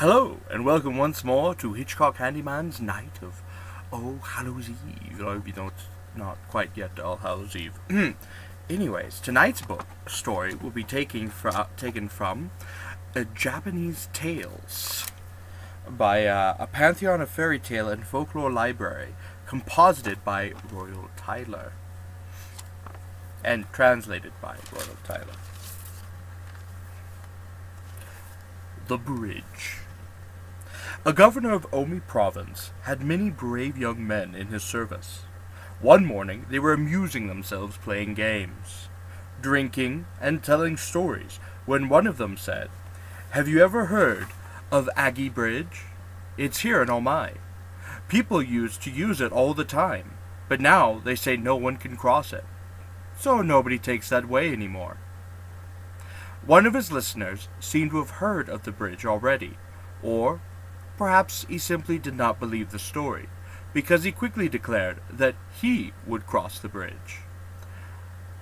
Hello, and welcome once more to Hitchcock Handyman's Night of All Hallows Eve. I hope you know it's not quite yet All Hallows Eve. Anyways, tonight's story will be taken from Japanese Tales by a Pantheon of Fairy Tale and Folklore Library, composited by Royall and translated by Royall Tyler. The Bridge. A governor of Omi province had many brave young men in his service. One morning they were amusing themselves playing games, drinking, and telling stories, when one of them said, "Have you ever heard of Aggie Bridge? It's here in Omai. People used to use it all the time, but now they say no one can cross it. So nobody takes that way anymore." One of his listeners seemed to have heard of the bridge already, or perhaps he simply did not believe the story, because he quickly declared that he would cross the bridge.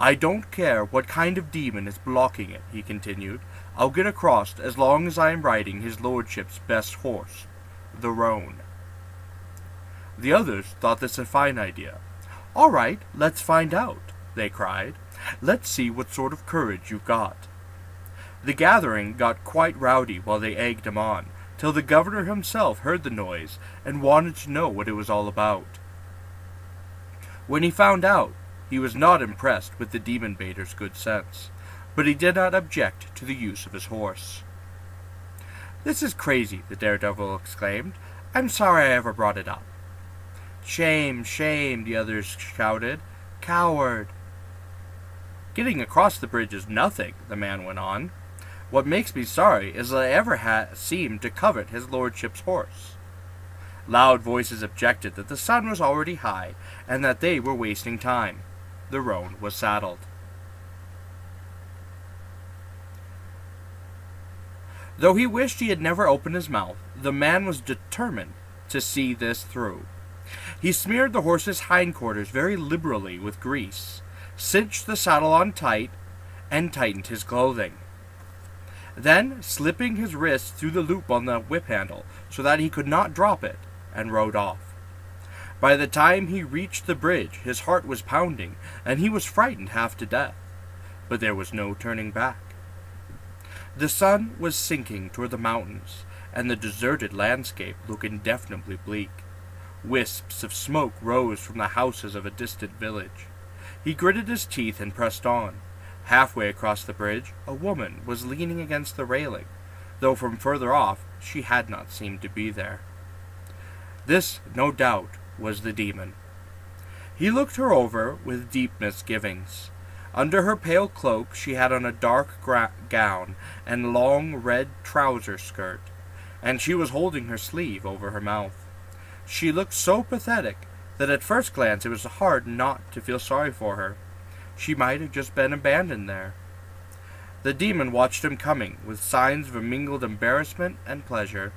"I don't care what kind of demon is blocking it," he continued. "I'll get across as long as I am riding his lordship's best horse, the roan." The others thought this a fine idea. "All right, let's find out," they cried. "Let's see what sort of courage you've got." The gathering got quite rowdy while they egged him on, till the governor himself heard the noise and wanted to know what it was all about. When he found out, he was not impressed with the demon baiter's good sense, but he did not object to the use of his horse. "This is crazy," the daredevil exclaimed. "I'm sorry I ever brought it up." "Shame, shame," the others shouted. "Coward." "Getting across the bridge is nothing," the man went on. "What makes me sorry is that I ever seemed to covet his lordship's horse." Loud voices objected that the sun was already high, and that they were wasting time. The roan was saddled. Though he wished he had never opened his mouth, the man was determined to see this through. He smeared the horse's hindquarters very liberally with grease, cinched the saddle on tight, and tightened his clothing. Then, slipping his wrist through the loop on the whip handle so that he could not drop it, and rode off. By the time he reached the bridge, his heart was pounding, and he was frightened half to death. But there was no turning back. The sun was sinking toward the mountains, and the deserted landscape looked indefinably bleak. Wisps of smoke rose from the houses of a distant village. He gritted his teeth and pressed on. Halfway across the bridge, a woman was leaning against the railing, though from further off she had not seemed to be there. This, no doubt, was the demon. He looked her over with deep misgivings. Under her pale cloak she had on a dark gown and long red trouser skirt, and she was holding her sleeve over her mouth. She looked so pathetic that at first glance it was hard not to feel sorry for her. She might have just been abandoned there. The demon watched him coming with signs of a mingled embarrassment and pleasure,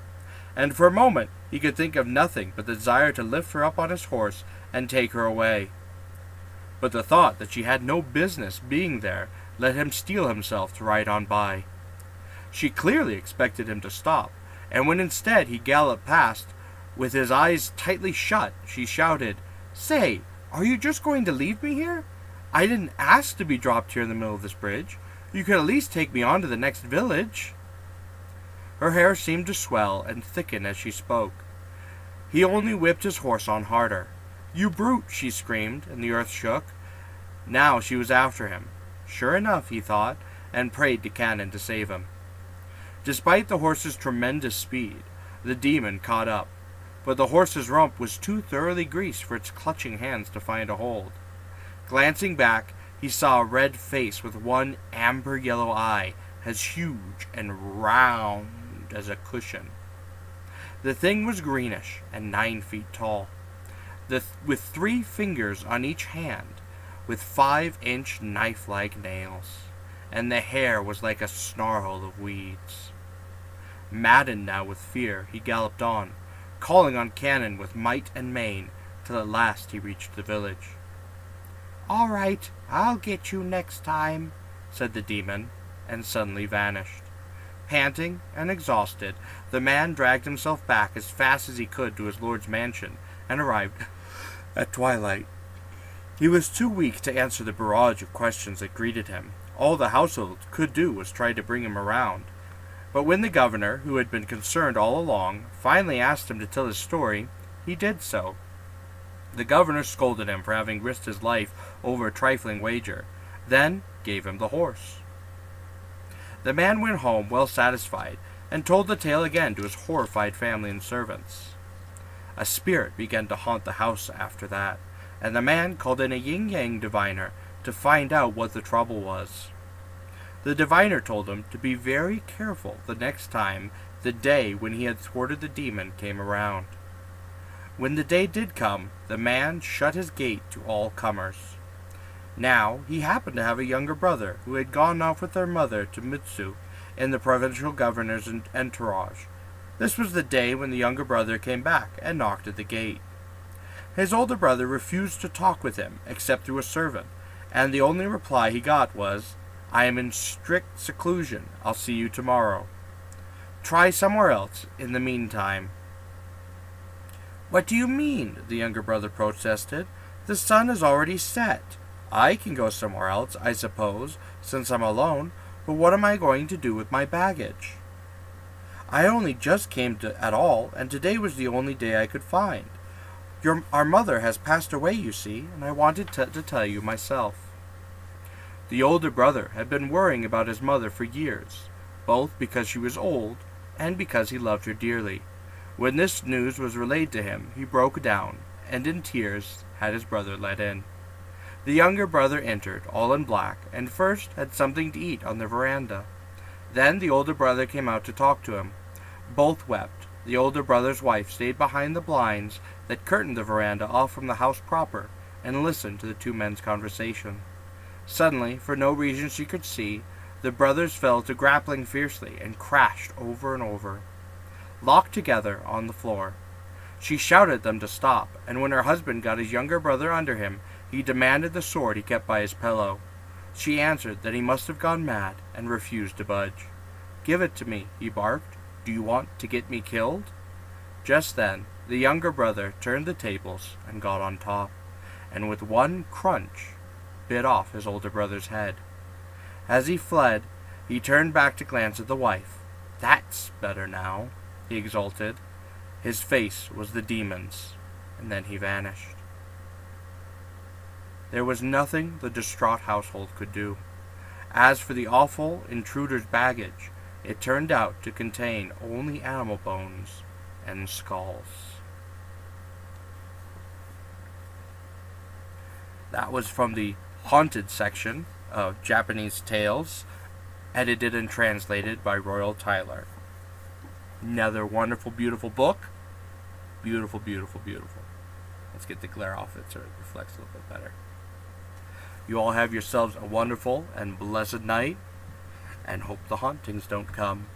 and for a moment he could think of nothing but the desire to lift her up on his horse and take her away. But the thought that she had no business being there let him steel himself to ride on by. She clearly expected him to stop, and when instead he galloped past, with his eyes tightly shut, she shouted, "Say, are you just going to leave me here? I didn't ask to be dropped here in the middle of this bridge. You could at least take me on to the next village." Her hair seemed to swell and thicken as she spoke. He only whipped his horse on harder. "You brute!" she screamed, and the earth shook. Now she was after him. Sure enough, he thought, and prayed to Cannon to save him. Despite the horse's tremendous speed, the demon caught up, but the horse's rump was too thoroughly greased for its clutching hands to find a hold. Glancing back, he saw a red face with one amber-yellow eye, as huge and round as a cushion. The thing was greenish and 9 feet tall, with 3 fingers on each hand, with 5-inch knife-like nails, and the hair was like a snarl of weeds. Maddened now with fear, he galloped on, calling on Cannon with might and main, till at last he reached the village. "All right, I'll get you next time," said the demon, and suddenly vanished. Panting and exhausted, the man dragged himself back as fast as he could to his lord's mansion, and arrived at twilight. He was too weak to answer the barrage of questions that greeted him. All the household could do was try to bring him around. But when the governor, who had been concerned all along, finally asked him to tell his story, he did so. The governor scolded him for having risked his life over a trifling wager, then gave him the horse. The man went home well satisfied, and told the tale again to his horrified family and servants. A spirit began to haunt the house after that, and the man called in a yin-yang diviner to find out what the trouble was. The diviner told him to be very careful the next time the day when he had thwarted the demon came around. When the day did come, the man shut his gate to all comers. Now, he happened to have a younger brother who had gone off with their mother to Mutsu in the provincial governor's entourage. This was the day when the younger brother came back and knocked at the gate. His older brother refused to talk with him except through a servant, and the only reply he got was, "I am in strict seclusion. I'll see you tomorrow. Try somewhere else in the meantime." "What do you mean?" the younger brother protested. "The sun is already set. I can go somewhere else, I suppose, since I'm alone, but what am I going to do with my baggage? I only just came at all, and today was the only day I could find. Our mother has passed away, you see, and I wanted to tell you myself." The older brother had been worrying about his mother for years, both because she was old and because he loved her dearly. When this news was relayed to him, he broke down, and in tears had his brother let in. The younger brother entered, all in black, and first had something to eat on the veranda. Then the older brother came out to talk to him. Both wept. The older brother's wife stayed behind the blinds that curtained the veranda off from the house proper, and listened to the two men's conversation. Suddenly, for no reason she could see, the brothers fell to grappling fiercely and crashed over and over, locked together on the floor. She shouted at them to stop, and when her husband got his younger brother under him, he demanded the sword he kept by his pillow. She answered that he must have gone mad and refused to budge. "Give it to me," he barked. "Do you want to get me killed?" Just then, the younger brother turned the tables and got on top, and with one crunch, bit off his older brother's head. As he fled, he turned back to glance at the wife. "That's better now," he exulted. His face was the demon's, and then he vanished. There was nothing the distraught household could do. As for the awful intruder's baggage, it turned out to contain only animal bones and skulls. That was from the haunted section of Japanese Tales, edited and translated by Royall Tyler. Another wonderful, beautiful book. Beautiful, beautiful, beautiful. Let's get the glare off it so it reflects a little bit better. You all have yourselves a wonderful and blessed night, and hope the hauntings don't come.